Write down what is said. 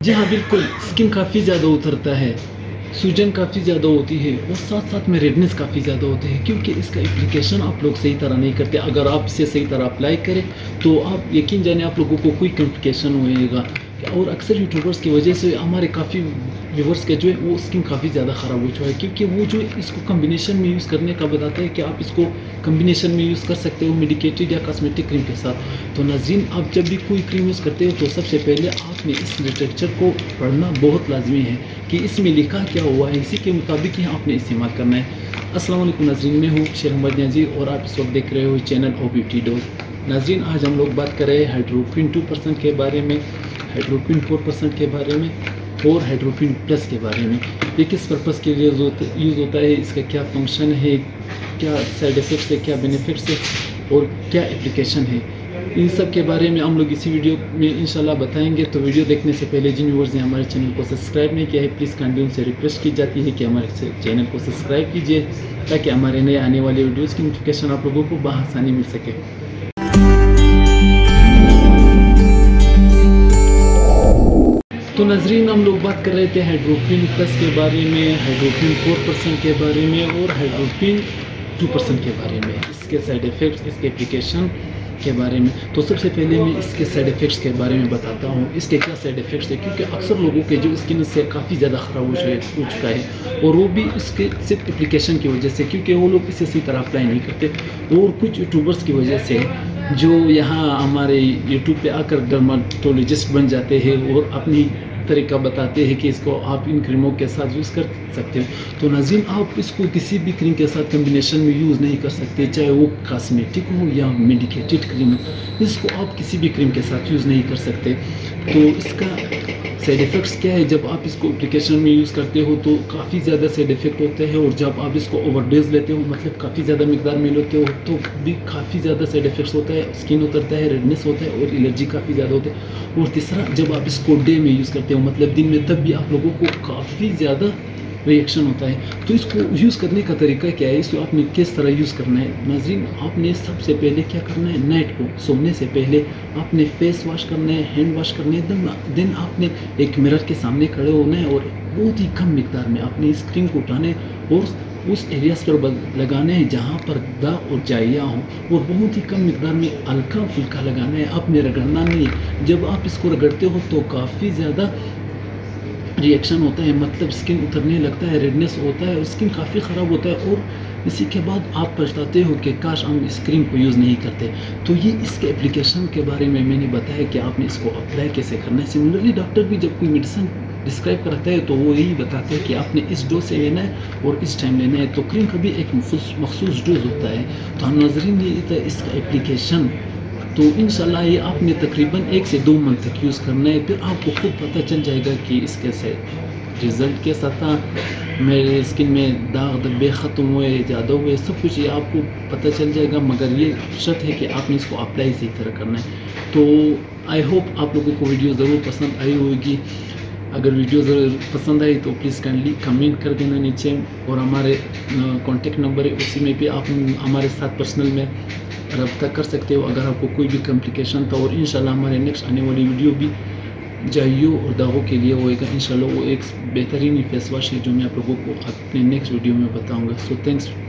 جی हाँ बिल्कुल, स्किन काफ़ी ज़्यादा उतरता है, सूजन काफ़ी ज़्यादा होती है और साथ साथ में रेडनेस काफ़ी ज़्यादा होती है क्योंकि इसका एप्लीकेशन आप लोग सही तरह नहीं करते। अगर आप इसे सही तरह अप्लाई करें तो आप यकीन जाने आप लोगों को कोई कॉम्प्लिकेशन होएगा। और अक्सर यूट्यूबर्स की वजह से हमारे काफ़ी व्यूवर्स के जो है वो स्किन काफ़ी ज़्यादा ख़राब हो चुका है क्योंकि वो जो इसको कम्बिनेशन में यूज़ करने का बताता है कि आप इसको कम्बिनेशन में यूज़ कर सकते हो मेडिकेटेड या कॉस्मेटिक क्रीम के साथ। तो नाज़रीन, आप जब भी कोई क्रीम यूज़ करते हो तो सबसे पहले आपने इस लिटरेचर को पढ़ना बहुत लाजमी है कि इसमें लिखा क्या हुआ है, इसी के मुताबिक ही आपने इस्तेमाल करना है। अस्सलाम वालेकुम नाज़रीन, मैं हूँ शेर मोहम्मद नियाज़ी और आप इस वक्त देख रहे हो चैनल ओ ब्यूटी डोज। नाज़रीन, आज हम लोग बात कर रहे हैं हाइड्रोक्विन 2% के बारे में, हाइड्रोक्विन 4% के बारे में और हाइड्रोक्विन प्लस के बारे में। ये किस पर्पज़ के लिए यूज़ होता है, इसका क्या फंक्शन है, क्या साइड इफ़ेक्ट्स है, क्या बेनिफिट्स है और क्या एप्लीकेशन है, इन सब के बारे में हम लोग इसी वीडियो में इंशाल्लाह बताएंगे। तो वीडियो देखने से पहले जिन व्यूअर्स ने हमारे चैनल को सब्सक्राइब नहीं किया है प्लीज़ काइंडली उनसे रिक्वेस्ट की जाती है कि हमारे चैनल को सब्सक्राइब कीजिए ताकि हमारे नए आने वाले वीडियोज़ की नोटिफिकेशन आप लोगों को बआसानी मिल सके। तो नाज़रीन, हम लोग बात कर रहे थे हाइड्रोक्विन प्लस के बारे में, हाइड्रोक्विन 4% के बारे में और हाइड्रोक्विन 2% के बारे में, इसके साइड इफ़ेक्ट्स, इसके एप्लीकेशन के बारे में। तो सबसे पहले मैं इसके साइड इफ़ेक्ट्स के बारे में बताता हूँ, इसके क्या साइड इफ़ेक्ट्स है क्योंकि अक्सर लोगों के जो स्किन इससे काफ़ी ज़्यादा ख़राब हो चुका है और वो भी इसके सिर्फ एप्लीकेशन की वजह से, क्योंकि वो लोग इसे सही तरह अप्लाई नहीं करते। और कुछ यूट्यूबर्स की वजह से जो यहाँ हमारे यूट्यूब पे आकर डर्माटोलॉजिस्ट बन जाते हैं और अपनी तरीका बताते हैं कि इसको आप इन क्रीमों के साथ यूज़ कर सकते हो। तो नाज़रीन, आप इसको किसी भी क्रीम के साथ कम्बिनेशन में यूज़ नहीं कर सकते, चाहे वो कॉस्मेटिक हो या मेडिकेटेड क्रीम हो, इसको आप किसी भी क्रीम के साथ यूज़ नहीं कर सकते। तो इसका साइड इफ़ेक्ट्स क्या है, जब आप इसको एप्लीकेशन में यूज़ करते हो तो काफ़ी ज़्यादा साइड इफ़ेक्ट होते हैं और जब आप इसको ओवरडोज लेते हो, मतलब काफ़ी ज़्यादा मिकदार में लेते हो, तो भी काफ़ी ज़्यादा साइड इफ़ेक्ट्स होता है, स्किन उतरता है, रेडनेस होता है और एलर्जी काफ़ी ज़्यादा होता है। और तीसरा, जब आप इसको डे में यूज़ करते हो, मतलब दिन में, तब भी आप लोगों को काफ़ी ज़्यादा रिएक्शन होता है। तो इसको यूज़ करने का तरीका क्या है, इसको आपने किस तरह यूज़ करना है। नाज़रीन, आपने सबसे पहले क्या करना है, नाइट को सोने से पहले आपने फेस वॉश करना है, हैंड वॉश करने है, दिन आपने एक मिरर के सामने खड़े होना है और बहुत ही कम मिकदार में आपने इस क्रीम को उठाना है और उस एरियाज़ पर लगाने हैं जहाँ पर दाग और जाइया हो और बहुत ही कम मिकदार में हल्का फुल्का लगाना है, आपने रगड़ना नहीं है। जब आप इसको रगड़ते हो तो काफ़ी ज़्यादा रिएक्शन होता है, मतलब स्किन उतरने लगता है, रेडनेस होता है, स्किन काफ़ी ख़राब होता है और इसी के बाद आप पछताते हो कि काश हम इस क्रीम को यूज़ नहीं करते। तो ये इसके एप्लीकेशन के बारे में मैंने बताया कि आपने इसको अप्लाई कैसे करना है। सिमिलरली डॉक्टर भी जब कोई मेडिसिन डिस्क्राइब करता है तो वो यही बताते हैं कि आपने इस डोज से लेना है और इस टाइम लेना है। तो क्रीम का भी एक मखसूस डोज होता है। तो हम नाज़रीन, ये इसका एप्लीकेशन तो इंशाल्लाह ये आपने तकरीबन 1 से 2 मंथ तक यूज़ करना है, फिर आपको खुद पता चल जाएगा कि इसके से रिज़ल्ट कैसा था, मेरे स्किन में दाग धब्बे ख़त्म हुए, ज़्यादा हुए, सब कुछ ये आपको पता चल जाएगा। मगर ये शर्त है कि आपने इसको अप्लाई सही तरह करना है। तो आई होप आप लोगों को वीडियो ज़रूर पसंद आई होगी। अगर वीडियो ज़रूर पसंद आई तो प्लीज़ काइंडली कमेंट कर देना नीचे और हमारे कॉन्टेक्ट नंबर है, उसी में भी आप हमारे साथ पर्सनल में रब्ता कर सकते हो अगर आपको कोई भी कॉम्प्लिकेशन था। और इंशाल्लाह हमारे नेक्स्ट आने वाली वीडियो भी जाइयों और दागों के लिए होएगा। इंशाल्लाह वो एक बेहतरीन फेस वॉश है जो मैं आप लोगों को अपने नेक्स्ट वीडियो में बताऊंगा। So thanks.